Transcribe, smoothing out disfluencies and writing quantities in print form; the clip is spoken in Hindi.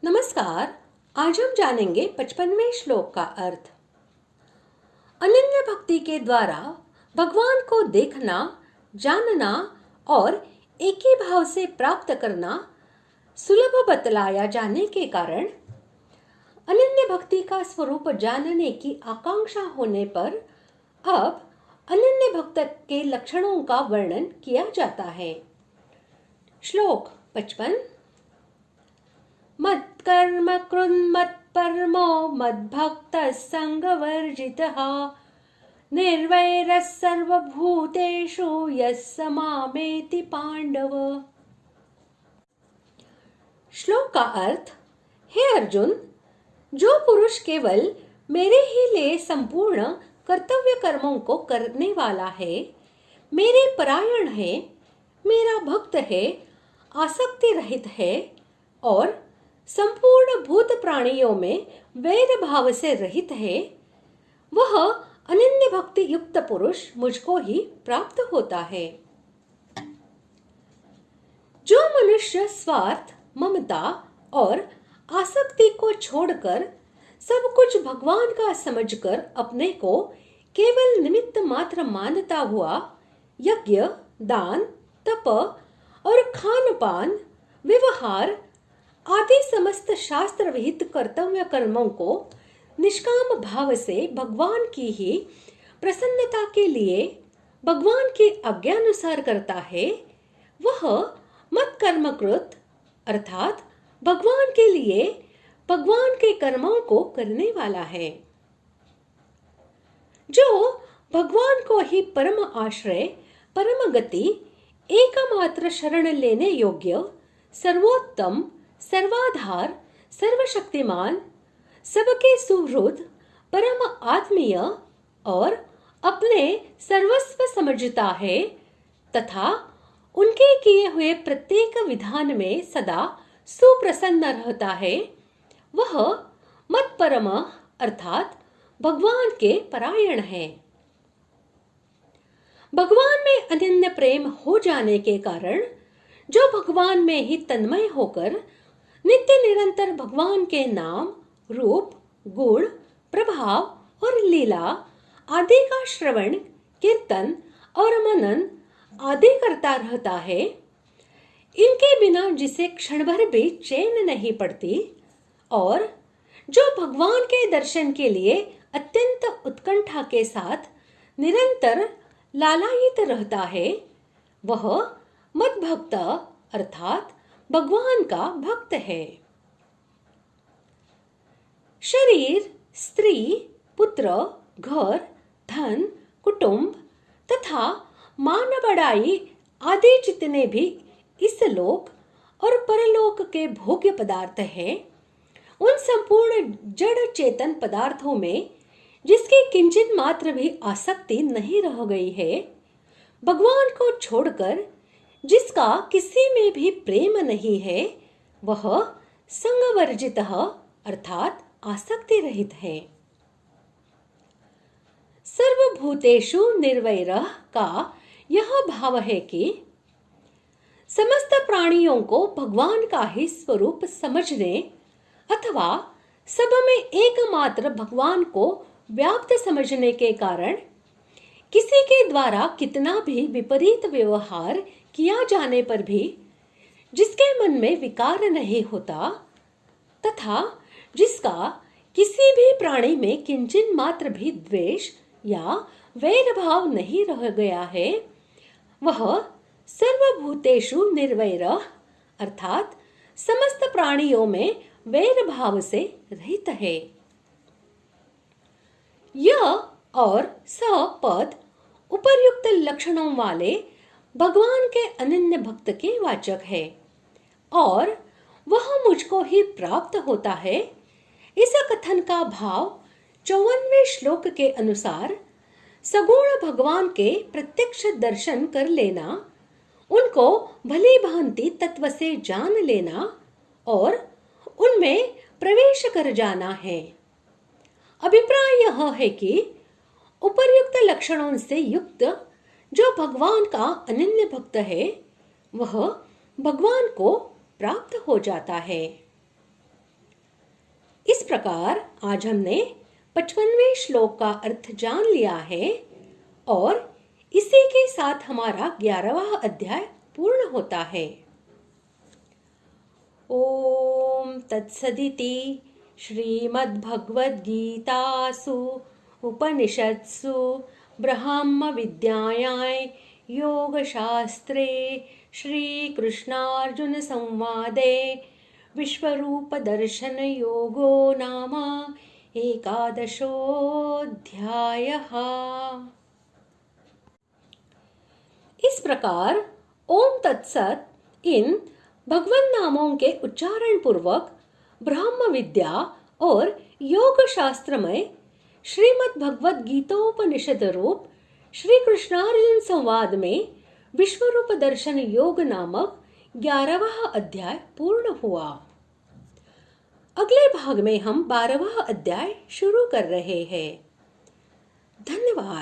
नमस्कार। आज हम जानेंगे 55वें श्लोक का अर्थ। अनन्य भक्ति के द्वारा भगवान को देखना, जानना और एक ही भाव से प्राप्त करना सुलभ बतलाया जाने के कारण अनन्य भक्ति का स्वरूप जानने की आकांक्षा होने पर अब अनन्य भक्त के लक्षणों का वर्णन किया जाता है। श्लोक 55। मत्कर्म कृन्मत्परमो मद्भक्तः संगवर्जितः निर्वैरः सर्वभूतेषु यः स मामेति पांडव। श्लोक का अर्थ। हे अर्जुन, जो पुरुष केवल मेरे ही लिए संपूर्ण कर्तव्य कर्मों को करने वाला है, मेरे परायण है, मेरा भक्त है, आसक्ति रहित है और संपूर्ण भूत प्राणियों में वैर भाव से रहित है, वह अनन्य भक्ति युक्त पुरुष मुझको ही प्राप्त होता है। जो मनुष्य स्वार्थ, ममता और आसक्ति को छोड़कर सब कुछ भगवान का समझकर अपने को केवल निमित्त मात्र मानता हुआ यज्ञ, दान, तप और खान पान, व्यवहार आदि समस्त शास्त्र विहित कर्तव्य कर्मों को निष्काम भाव से भगवान की ही प्रसन्नता के लिए भगवान की आज्ञानुसार करता है, वह मत कर्मकृत अर्थात भगवान के लिए भगवान के कर्मों को करने वाला है। जो भगवान को ही परम आश्रय, परम गति, एकमात्र शरण लेने योग्य, सर्वोत्तम, सर्वाधार, सर्वशक्तिमान, सबके सुहृद, परम आत्मीय और अपने सर्वस्व समझता है तथा उनके किए हुए प्रत्येक विधान में सदा सुप्रसन्न रहता है, वह मत परम अर्थात भगवान के परायण है। भगवान में अनन्य प्रेम हो जाने के कारण जो भगवान में ही तन्मय होकर नित्य निरंतर भगवान के नाम, रूप, गुण, प्रभाव और लीला आदि का श्रवण, कीर्तन और मनन आदि करता रहता है, इनके बिना जिसे क्षण भर भी चैन नहीं पड़ती और जो भगवान के दर्शन के लिए अत्यंत उत्कंठा के साथ निरंतर लालायित रहता है, वह मत भक्त अर्थात भगवान का भक्त है। शरीर, स्त्री, पुत्र, घर, धन, कुटुंब तथा मान बढ़ाई आदि जितने भी इस लोक और परलोक के भोग्य पदार्थ हैं, उन संपूर्ण जड़ चेतन पदार्थों में जिसकी किंचित मात्र भी आसक्ति नहीं रह गई है, भगवान को छोड़कर जिसका किसी में भी प्रेम नहीं है, वह संगवर्जित अर्थात आसक्ति रहित है। सर्वभूतेषु निर्वैरः का यह भाव है कि समस्त प्राणियों को भगवान का ही स्वरूप समझने अथवा सब में एकमात्र भगवान को व्याप्त समझने के कारण किसी के द्वारा कितना भी विपरीत व्यवहार किया जाने पर भी जिसके मन में विकार नहीं होता तथा जिसका किसी भी प्राणी में किंचित मात्र भी द्वेष या वैर भाव नहीं रह गया है, वह सर्वभूतेषु निर्वैरः अर्थात समस्त प्राणियों में वैर भाव से रहित है। यह और स पद उपर्युक्त लक्षणों वाले भगवान के अनन्य भक्त के वाचक है और वह मुझको ही प्राप्त होता है। इस कथन का भाव 54वें श्लोक के अनुसार सगुण भगवान के प्रत्यक्ष दर्शन कर लेना, उनको भली भांति तत्व से जान लेना और उनमें प्रवेश कर जाना है। अभिप्राय यह है कि उपर्युक्त लक्षणों से युक्त जो भगवान का अनन्य भक्त है, वह भगवान को प्राप्त हो जाता है। प्रकार आज हमने 55वें श्लोक का अर्थ जान लिया है और इसी के साथ हमारा 11वां अध्याय पूर्ण होता है। ओम तत्सदिति श्रीमद्भगवद्गीतासु उपनिषत्सु ब्रह्म विद्यायां योगशास्त्रे श्रीकृष्णार्जुन संवादे विश्वरूपदर्शन योगो नाम एकादशोऽध्यायः। इस प्रकार ओम तत्सत इन भगवान नामों के उच्चारण पूर्वक ब्रह्म विद्या और योग शास्त्र में श्रीमद् भगवद गीतोपनिषद रूप श्री कृष्णार्जुन संवाद में विश्वरूप दर्शन योग नामक 11वां अध्याय पूर्ण हुआ। अगले भाग में हम 12वां अध्याय शुरू कर रहे हैं। धन्यवाद।